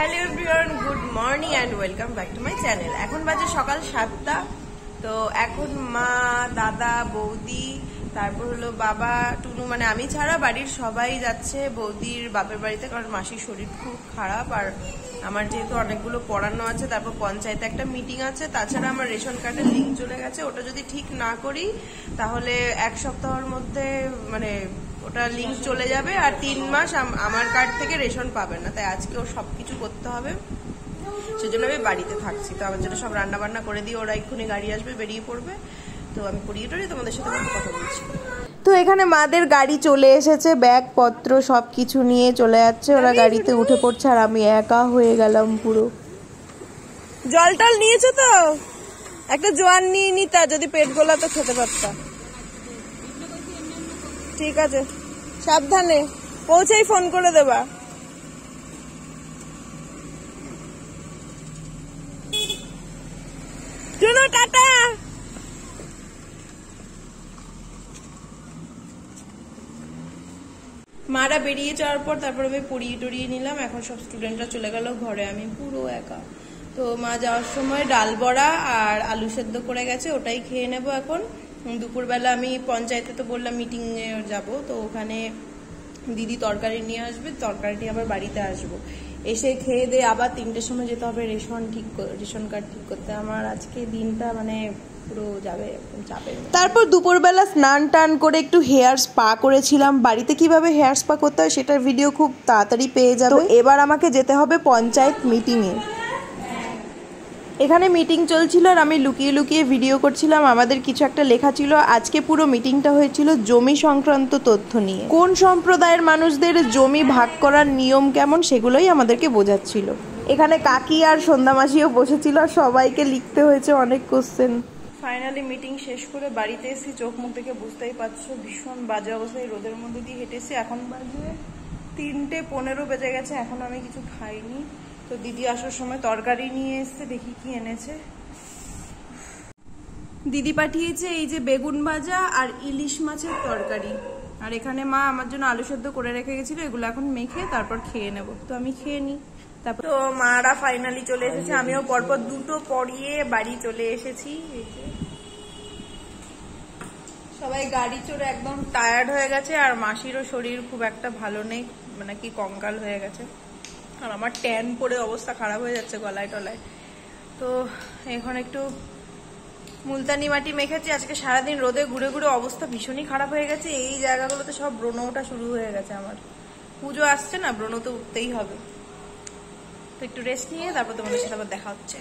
Hello everyone, good morning and welcome back to my channel. এখন বাজে সকাল 7টা। তো এখন মা, দাদা, বৌদি, তারপর হলো বাবা, টুনু, মানে আমি ছাড়া বাড়ির সবাই যাচ্ছে বৌদির বাপের বাড়িতে, কারণ মাসির শরীর খুব খারাপ। আর আমার যেহেতু অনেকগুলো পড়ানো আছে, তারপর পঞ্চায়েতে একটা মিটিং আছে, তাছাড়া আমার রেশন কার্ডের লিঙ্ক চলে গেছে। ওটা যদি ঠিক না করি তাহলে 1 সপ্তাহের মধ্যে মানে ওটা লিঙ্ক চলে যাবে, আর 3 মাস আমার কার্ড থেকে রেশন পাবে না। তাই আজকেও সবকিছু করতে হবে, সেজন্য আমি বাড়িতে থাকছি। তো আমার জন্য সব রান্না বান্না করে দিয়ে ওরা এক্ষুনি গাড়ি আসবে, বেরিয়ে পড়বে। তো আমি পড়িয়ে টড়িয়ে তোমাদের সাথে কথা বলছি। তো এখানে মাদের গাড়ি চলে এসেছে, ব্যাগপত্র সবকিছু নিয়ে চলে যাচ্ছে, ওরা গাড়িতে উঠে পড়ছে, আর আমি একা হয়ে গেলাম পুরো। জল টল নিয়েছো তো? একটা জোয়ান নিয়ে নিতা, যদি পেট গোলা তো খেতে পারতাম। ঠিক আছে, সাবধানে পৌঁছেই ফোন করে দেবা। চলো, টাটা। মারা বেরিয়ে যাওয়ার পর তারপর আমি পড়িয়ে টড়িয়ে নিলাম। এখন সব স্টুডেন্টরা চলে গেল ঘরে, আমি পুরো একা। তো মা যাওয়ার সময় ডাল বড়া আর আলু সেদ্ধ করে গেছে, ওটাই খেয়ে নেব এখন। দুপুরবেলা আমি পঞ্চায়েতে তো বললাম মিটিং এ যাবো, তো ওখানে দিদি তরকারি নিয়ে আসবে, তরকারি নিয়ে আবার বাড়িতে আসবো। এসে খেয়ে দিয়ে আবার 3টের সময় যেতে হবে রেশন কার্ড ঠিক করতে। আমার আজকে দিনটা মানে পুরো যাবে। তারপর দুপুরবেলা স্নান টান করে একটু হেয়ার স্পা করেছিলাম। বাড়িতে কিভাবে হেয়ার স্পা করতে হয় সেটার ভিডিও খুব তাড়াতাড়ি পেয়ে যাবে। তো এবার আমাকে যেতে হবে পঞ্চায়েত মিটিংয়ে। এখানে মিটিং চলছিল আর আমি লুকিয়ে লুকিয়ে ভিডিও করছিলাম। আমাদের কিছু একটা লেখা ছিল। আজকে পুরো মিটিংটা হয়েছিল জমি সংক্রান্ত তথ্য নিয়ে। কোন সম্প্রদায়ের মানুষদের জমি ভাগ করার নিয়ম কেমন সেগুলোই আমাদেরকে বোঝাচ্ছিল। এখানে কাকি আর সন্ধ্যা মাসিও বসেছিল, আর সবাইকে লিখতে হয়েছে অনেক কোশ্চেন। ফাইনালি মিটিং শেষ করে বাড়িতে এসেছি। চোখ মুখ দেখে বুঝতেই পারছো ভীষণ বাজে অবস্থায়, রোদের মধ্যে দিয়ে হেঁটেছি। এখন বাজে 3:15 বেজে গেছে, এখন আমি কিছু খাইনি। তো দিদি আসার সময় তরকারি নিয়ে এসছে, দেখি কি এনেছে। দিদি পাঠিয়েছে এই যে বেগুন ভাজা আর ইলিশ মাছের তরকারি, আর এখানে মা আমার জন্য আলু সেদ্ধ করে রেখে গেছিল। এগুলো এখন মেখে তারপর খেয়ে নেব। তো আমি খেয়ে নিই। তারপর তো মারা ফাইনালি চলে এসেছে, আমিও পরপর দুটো পরিয়ে বাড়ি চলে এসেছি। সবাই গাড়ি চড়ে একদম টায়ার্ড হয়ে গেছে, আর মাসিরও শরীর খুব একটা ভালো নেই, মানে কি কঙ্কাল হয়ে গেছে। আর আমার ট্যান পরে অবস্থা খারাপ হয়ে যাচ্ছে গলায় টলায়। তো এখন একটু মুলতানি মাটি মেখেছি। আজকে সারাদিন রোদে ঘুরে ঘুরে অবস্থা ভীষণই খারাপ হয়ে গেছে। এই জায়গাগুলোতে সব ব্রণ ওঠা শুরু হয়ে গেছে আমার। পুজো আসছে না, ব্রণ তো উঠতেই হবে। তো একটু রেস্ট নিয়ে তারপর তোমাদের সাথে আবার দেখা হচ্ছে।